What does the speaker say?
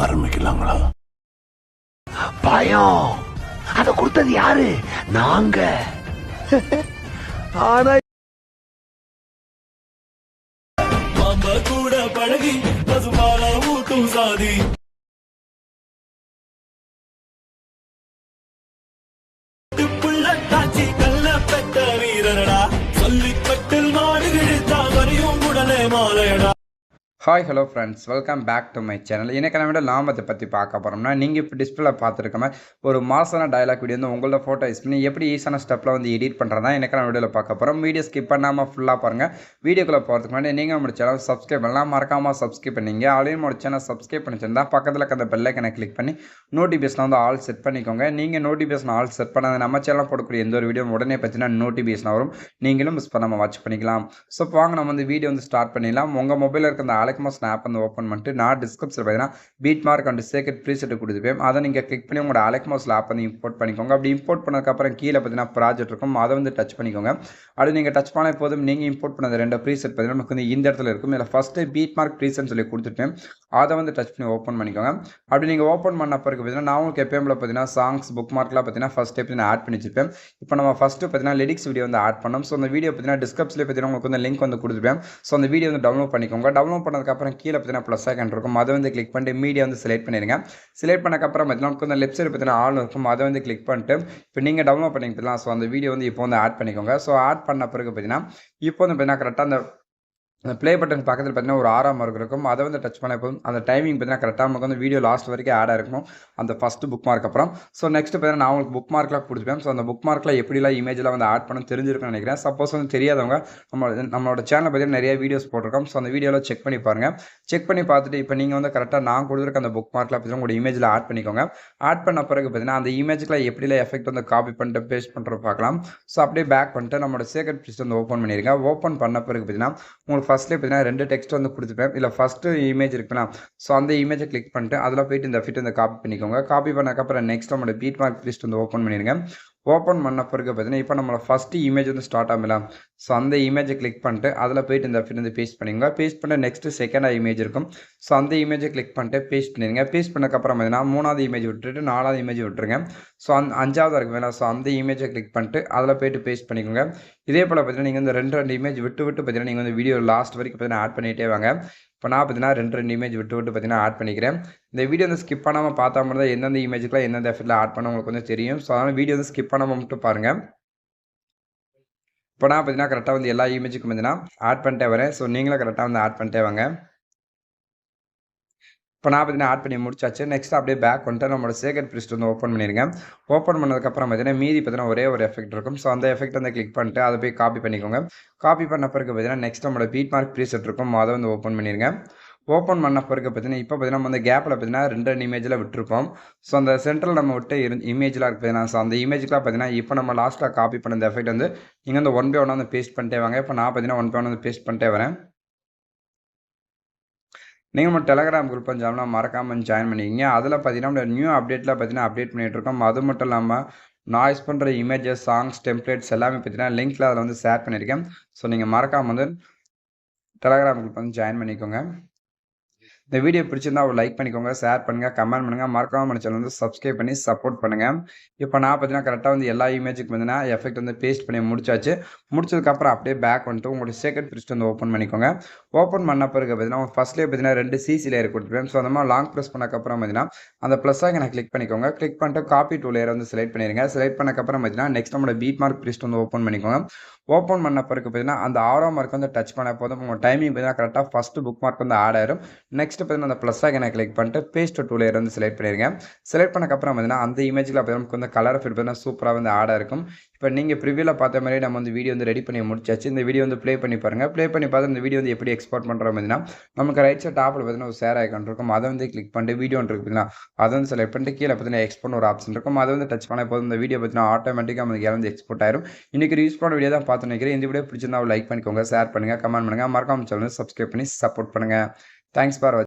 ஆரம்பிக்கலாங்களா? பயம் அத கொடுத்தது யாரு? நாங்க. ஆனா கூட பழகி பசுமால ஊட்டும் சாதி புள்ளட்டாச்சி கல்ல பெற்ற வீரரடா சொல்லி கட்டில் மாடு கிழித்தா வரையும் உடனே மாலையடா. Hi hello friends, welcome back to my channel. இன்றைக்கான வீடியோ லாபத்தை பற்றி பார்க்க போகிறோம்னா, நீங்கள் இப்போ டிஸ்பிளே பார்த்துருக்க மாதிரி ஒரு மாசான டயலாக் வீடியோ வந்து உங்களோட ஃபோட்டோ யூஸ் பண்ணி எப்படி ஈஸான ஸ்டெப்பில் வந்து எடிட் பண்ணுறதா இன்றைக்கான வீடியோவில் பார்க்க போகிறோம். வீடியோ ஸ்கிப் பண்ணாமல் ஃபுல்லாக பாருங்கள். வீடியோக்குள்ளே போகிறதுக்கு முன்னாடி நீங்கள் நம்ம சேனல் சப்ஸ்கிரைப் பண்ணலாம், மறக்காமல் சப்ஸ்கிரைப் பண்ணிங்க. ஆல்ரெடி நம்ம சேனல் சப்ஸ்கிரைப் பண்ணிச்சிருந்தா பக்கத்தில் இருக்க அந்த பெல் ஐக்கனை கிளிக் பண்ணி நோட்டிஃபிகேஷன் வந்து ஆல் செட் பண்ணிக்கோங்க. நீங்கள் நோட்டிஃபிகேஷன் ஆல் செட் பண்ணாத நம்ம சேனல் போடக்கூடிய எந்த ஒரு வீடியோ உடனே பார்த்தீங்கன்னா நோட்டிஃபிகேஷன் வரும், நீங்களும் மிஸ் பண்ணாமல் வாட்ச் பண்ணிக்கலாம். ஸோ வாங்க நம்ம வந்து வீடியோ வந்து ஸ்டார்ட் பண்ணிடலாம். உங்கள் மொபைலில் இருக்க அந்த அலெக்மாஸ் ஆப் வந்து ஓப்பன் பண்ணிட்டு நான் டிஸ்கிரிப்ஷன் பார்த்தீங்கன்னா பீட் மார்க் அண்ட் சேக்கட் ப்ரீசெட் கொடுத்துப்பேன். அதை நீங்கள் கிளிக் பண்ணி உங்களோட அலெக்மாஸ் ஆப் வந்து இம்போர்ட் பண்ணிக்கோங்க. அப்படி இம்போர்ட் பண்ணதுக்கப்புறம் கீழே பார்த்தீங்கன்னா ப்ராஜெக்ட் இருக்கும், அதை வந்து டச் பண்ணிக்கோங்க. அப்படி நீங்கள் டச் பண்ண போதும் நீங்கள் இம்போர்ட் பண்ணது ரெண்டு ப்ரீசெட் பார்த்தீங்கன்னா நமக்கு வந்து இந்த இடத்துல இருக்கும். இதில் ஃபஸ்ட்டு பீட் மார்க் ப்ரீசெட்னு சொல்லி கொடுத்துட்டேன், அதை வந்து டச் பண்ணி ஓப்பன் பண்ணிக்கோங்க. அப்படி நீங்கள் ஓப்பன் பண்ண பிறகு பார்த்தீங்கன்னா நான் உங்களுக்கு எப்பயும் பார்த்தீங்கன்னா சாங்ஸ் புக் மார்க்லாம் பார்த்தீங்கன்னா ஃபஸ்ட் ஸ்டெப் நான் ஆட் பண்ணி வச்சிருப்பேன். இப்போ நம்ம ஃபஸ்ட்டு பார்த்தீங்கன்னா லிரிக்ஸ் வீடியோ வந்து ஆட் பண்ணோம். ஸோ அந்த வீடியோ பார்த்தீங்கன்னா டிஸ்கிரிப்ஷனில் பார்த்தீங்கன்னா உங்களுக்கு வந்து லிங்க் வந்து கொடுத்துருப்பேன். ஸோ அந்த வீடியோ வந்து டவுன்லோட் பண்ணிக்கோங்க. டவுன்லோட் பண்ணதுக்கப்புறம் கீழே பார்த்தீங்கன்னா ப்ளஸ் ஐக்கன் இருக்கும், அதை வந்து கிளிக் பண்ணிட்டு மீடியா வந்து செலக்ட் பண்ணிடுங்க. செலக்ட் பண்ணக்கப்புறம் பார்த்தீங்கன்னா நமக்கு வந்து லெஃப்ட் சைடு பார்த்தீங்கன்னா ஆல் இருக்கும், அதை வந்து கிளிக் பண்ணிட்டு இப்போ நீங்கள் டவுன்லோட் பண்ணிக்கலாம். ஸோ அந்த வீடியோ வந்து இப்போ வந்து ஆட் பண்ணிக்கோங்க. ஸோ ஆட் பண்ண பிறகு பார்த்தீங்கன்னா இப்போ வந்து பார்த்தீங்கன்னா கரெக்டாக அந்த ப்ளே பட்டன் பக்கத்தில் பார்த்தீங்கன்னா ஒரு 6 மார்க் இருக்கும், அதை வந்து டச் பண்ண போதும் அந்த டைமிங் பார்த்தீங்கன்னா கரெக்டாக நமக்கு வந்து வீடியோ லாஸ்ட் வரைக்கும் ஆட் ஆகிருக்கும் அந்த ஃபஸ்ட்டு புக் மார்க். அப்புறம் ஸோ நெக்ஸ்ட் பார்த்தீங்கன்னா நான் உங்களுக்கு புக் மார்க்லாம் கொடுத்துப்பேன். ஸோ அந்த புக் மார்க்கில் எப்படிலாம் இமேஜெலாம் வந்து ஆட் பண்ண தெரிஞ்சிருக்குன்னு நினைக்கிறேன். சப்போஸ் வந்து தெரியாதவங்க நம்மளோட சேனலில் பார்த்தீங்கன்னா நிறைய வீடியோஸ் போட்டிருக்கோம். ஸோ அந்த வீடியோவில் செக் பண்ணி பாருங்கள். செக் பண்ணி பார்த்துட்டு இப்போ நீங்கள் வந்து கரெக்டாக நான் கொடுத்துருக்க அந்த புக் மார்க்கில் பார்த்தீங்கன்னா உங்களோட இமேஜில் ஆட் பண்ணிக்கோங்க. ஆட் பண்ண பிறகு பார்த்தீங்கன்னா அந்த இமேஜில் எப்படிலாம் எஃபெக்ட் வந்து காப்பி பண்ணிட்டு பேஸ்ட் பண்ணுறது பார்க்கலாம். ஸோ அப்படியே பேக் பண்ணிட்டு நம்மளோட சேக்கட் ப்ரீசெட் வந்து ஓப்பன் பண்ணிடுங்க. ஓப்பன் பண்ண பிறகு பார்த்தீங்கன்னா உங்களுக்கு ஃபஸ்ட்லேயே பார்த்தீங்கன்னா ரெண்டு டெக்ஸ்ட் வந்து கொடுத்துப்பேன். இல்லை ஃபஸ்ட்டு இமேஜ் இருக்குன்னா ஸோ அந்த இமேஜை கிளிக் பண்ணிட்டு அதில் போய்ட்டு இந்த ஃபிட் வந்து காப்பி பண்ணிக்கோங்க. காப்பி பண்ணக்கப்புறம் நெக்ஸ்ட் நம்மளோட பீட் மார்க் லிஸ்ட் வந்து ஓப்பன் பண்ணிடுங்க. ஓப்பன் பண்ண பிறகு பார்த்தீங்கன்னா இப்போ நம்மளோட ஃபஸ்ட்டு இமேஜ் வந்து ஸ்டார்ட் ஆகலாம். ஸோ அந்த இமேஜை கிளிக் பண்ணிட்டு அதில் போய்ட்டு இந்த ஃபிட் வந்து பேஸ்ட் பண்ணிங்க. பேஸ்ட் பண்ண நெக்ஸ்ட்டு செகண்டாக இமேஜ் இருக்கும். ஸோ அந்த இமேஜை கிளிக் பண்ணிட்டு பேஸ்ட் பண்ணிடுங்க. பேஸ்ட் பண்ணக்கப்புறம் பார்த்தீங்கன்னா 3வது இமேஜ் விட்டுட்டு 4வது இமேஜ் விட்டுருங்க. ஸோ 5வது இருக்கு வேணா. ஸோ அந்த இமேஜை கிளிக் பண்ணிட்டு அதில் போய்ட்டு பேஸ்ட் பண்ணிக்கோங்க. இதே போல் பார்த்தீங்கன்னா நீங்கள் வந்து ரெண்டு இமேஜ் விட்டு பார்த்தீங்கன்னா நீங்கள் வந்து வீடியோ லாஸ்ட் வரைக்கும் பார்த்தீங்கன்னா ஆட் பண்ணிகிட்டே வாங்க. இப்போ நான் பார்த்தீங்கன்னா ரெண்டு இமேஜ் விட்டு பார்த்தீங்கன்னா ஆட் பண்ணிக்கிறேன். இந்த வீடியோ வந்து ஸ்கிப் பண்ணாமல் பார்த்தா மட்டும் தான் எந்தெந்த இமேஜுக்குலாம் எந்தெந்த எஃபெக்ட்டில் ஆட் பண்ண உங்களுக்கு வந்து தெரியும். ஸோ அதனால் வீடியோ வந்து ஸ்கிப் பண்ணாமல் மட்டும் பாருங்கள். இப்போ நான் பார்த்தீங்கன்னா கரெக்டாக வந்து எல்லா இமேஜுக்கும் பார்த்தீங்கன்னா ஆட் பண்ணிட்டே வரேன். ஸோ நீங்களும் கரெக்டாக வந்து ஆட் பண்ணிட்டே வாங்க. இப்போ நான் பார்த்தீங்கன்னா ஆட் பண்ணி முடிச்சாச்சு. நெக்ஸ்ட் அப்படியே பேக் வந்துட்டு நம்மளோட சேக்கட் ப்ரீசெட் வந்து ஓப்பன் பண்ணிடுங்க. ஓப்பன் பண்ணதுக்கப்புறம் பார்த்தீங்கன்னா மீதி பார்த்தீங்கன்னா ஒரே ஒரு எஃபெக்ட் இருக்கும். ஸோ அந்த எஃபெக்ட் வந்து கிளிக் பண்ணிட்டு அதை போய் காப்பி பண்ணிக்கோங்க. காப்பி பண்ண பிறகு பார்த்தீங்கன்னா நெக்ஸ்ட் நம்மளோட பீட் மார்க் ப்ரீசெட் இருக்கும், அதை வந்து ஓப்பன் பண்ணிடுங்க. ஓப்பன் பண்ண பிறகு பார்த்தீங்கன்னா இப்போ பார்த்தீங்கன்னா நம்ம அந்த கேப்பில் பார்த்தீங்கன்னா ரெண்டு இமேஜில் விட்டுருப்போம். ஸோ அந்த சென்ட்ரல் நம்ம விட்டு இமேஜ்லாம் இருக்குது பார்த்தீங்கன்னா. ஸோ அந்த இமேஜுக்குலாம் பார்த்தீங்கன்னா இப்போ நம்ம லாஸ்ட்டில் காப்பி பண்ண இந்த எஃபெக்ட் வந்து நீங்கள் வந்து 1 by 1 வந்து பேஸ்ட் பண்ணிட்டே வாங்க. இப்போ நான் பார்த்தீங்கன்னா 1 by 1 வந்து பேஸ்ட் பண்ணிட்டே வரேன். நீங்கள் நம்ம டெலகிராம் குரூப் ஜாயின்லாம் மறக்காமல் ஜாயின் பண்ணிக்கிங்க. அதில் பார்த்தீங்கன்னா நம்ம நியூ அப்டேட்டில் பார்த்தீங்கன்னா அப்டேட் பண்ணிகிட்ருக்கோம். அது மட்டும் இல்லாமல் நாய்ஸ் பண்ணுற இமேஜஸ், சாங்ஸ், டெம்ப்ளேட்ஸ் எல்லாமே பார்த்தீங்கன்னா லிங்க்கில் அதில் வந்து ஷேர் பண்ணியிருக்கேன். ஸோ நீங்கள் மறக்காமல் வந்து டெலகிராம் குரூப் வந்து ஜாயின் பண்ணிக்கோங்க. இந்த வீடியோ பிடிச்சிருந்தா ஒரு லைக் பண்ணிக்கோங்க, ஷேர் பண்ணுங்கள், கமெண்ட் பண்ணுங்கள், மறக்காமல் நம்ம சேனல் வந்து சப்ஸ்கிரைப் பண்ணி சப்போர்ட் பண்ணுங்கள். இப்போ நான் பார்த்தீங்கன்னா கரெக்டாக வந்து எல்லா இமேஜுக்கு பார்த்தீங்கன்னா எஃபெக்ட் வந்து பேஸ்ட் பண்ணி முடிச்சாச்சு. முடிச்சதுக்கப்புறம் அப்படியே பேக் வந்துட்டு உங்களோட சேக்கட் ப்ரீசெட் வந்து ஓப்பன் பண்ணிக்கோங்க. ஓப்பன் பண்ண பிறகு பார்த்தீங்கன்னா ஃபஸ்ட்லேயே பார்த்தீங்கன்னா 2 சிசி லேயர் கொடுத்துருப்பேன். ஸோ அந்த மாதிரி லாங் ப்ரெஸ் பண்ணக்கப்புறம் பார்த்தீங்கன்னா அந்த ப்ளஸ் ஐக்கனை கிளிக் பண்ணிக்கோங்க. கிளிக் பண்ணிட்டு காப்பி டூ லேயர் வந்து செலக்ட் பண்ணிடுங்க. செலக்ட் பண்ணக்கப்புறம் பார்த்தீங்கன்னா நெக்ஸ்ட் நம்மளோட பீட் மார்க் ப்ரீசெட் வந்து ஓப்பன் பண்ணிக்கோங்க. ஓப்பன் பண்ண பிறகு பார்த்தீங்கன்னா அந்த 6ஆம் மார்க் வந்து டச் பண்ண போதும் உங்கள் டைமிங் பார்த்தீங்கன்னா கரெக்டாக ஃபஸ்ட்டு புக் மார்க் வந்து ஆட் ஆயிரும். நெக்ஸ்ட் பார்த்தீங்கன்னா அந்த ப்ளஸ் ஐக்கனை கிளிக் பண்ணிட்டு பேஸ்ட் டூ லேயர் வந்து செலக்ட் பண்ணிடுங்க. செலக்ட் பண்ணக்கப்புறம் பார்த்தீங்கன்னா அந்த இமேஜில் பார்த்தீங்கன்னா நமக்கு வந்து கலர் ஃபிட் பார்த்தீங்கன்னா சூப்பராக வந்து ஆட் ஆயிருக்கும். இப்போ நீங்கள் ப்ரிவியூவில் பார்த்த மாதிரி நம்ம வந்து வீடியோ வந்து ரெடி பண்ணி முடிச்சாச்சு. இந்த வீடியோ வந்து ப்ளே பண்ணி பாருங்கள். ப்ளே பண்ணி பார்த்து இந்த வீடியோ வந்து எப்படி எக்ஸ்போர்ட் பண்ணுற மாதிரினா நமக்கு ரைட் சைட் டாப்பில் பார்த்தீங்கன்னா ஒரு ஷேர் ஐக்கான் இருக்கும், அதை வந்து கிளிக் பண்ணிட்டு வீடியோ இருக்குங்களா அதை வந்து செலக்ட் பண்ணிட்டு கீழே பார்த்தீங்கன்னா எக்ஸ்போர்ட் ஒரு ஆப்ஷன் இருக்கும், அதை வந்து டச் பண்ண போதும் இந்த வீடியோ பார்த்தீங்கன்னா ஆட்டோமேட்டிக்காக நமக்கு வந்து எக்ஸ்போர்ட் ஆயிரும். இன்றைக்கி யூஸ் பண்ண வீடியோ தான் பார்த்து நினைக்கிறேன். இந்த வீடியோ பிடிச்சிருந்தா லைக் பண்ணிக்கோங்க, ஷேர் பண்ணுங்கள், கமெண்ட் பண்ணுங்கள், மறக்காம சேனல் சப்ஸ்கிரைப் பண்ணி சப்போர்ட் பண்ணுங்கள். தேங்க்ஸ் ஃபார் வாட்சிங்.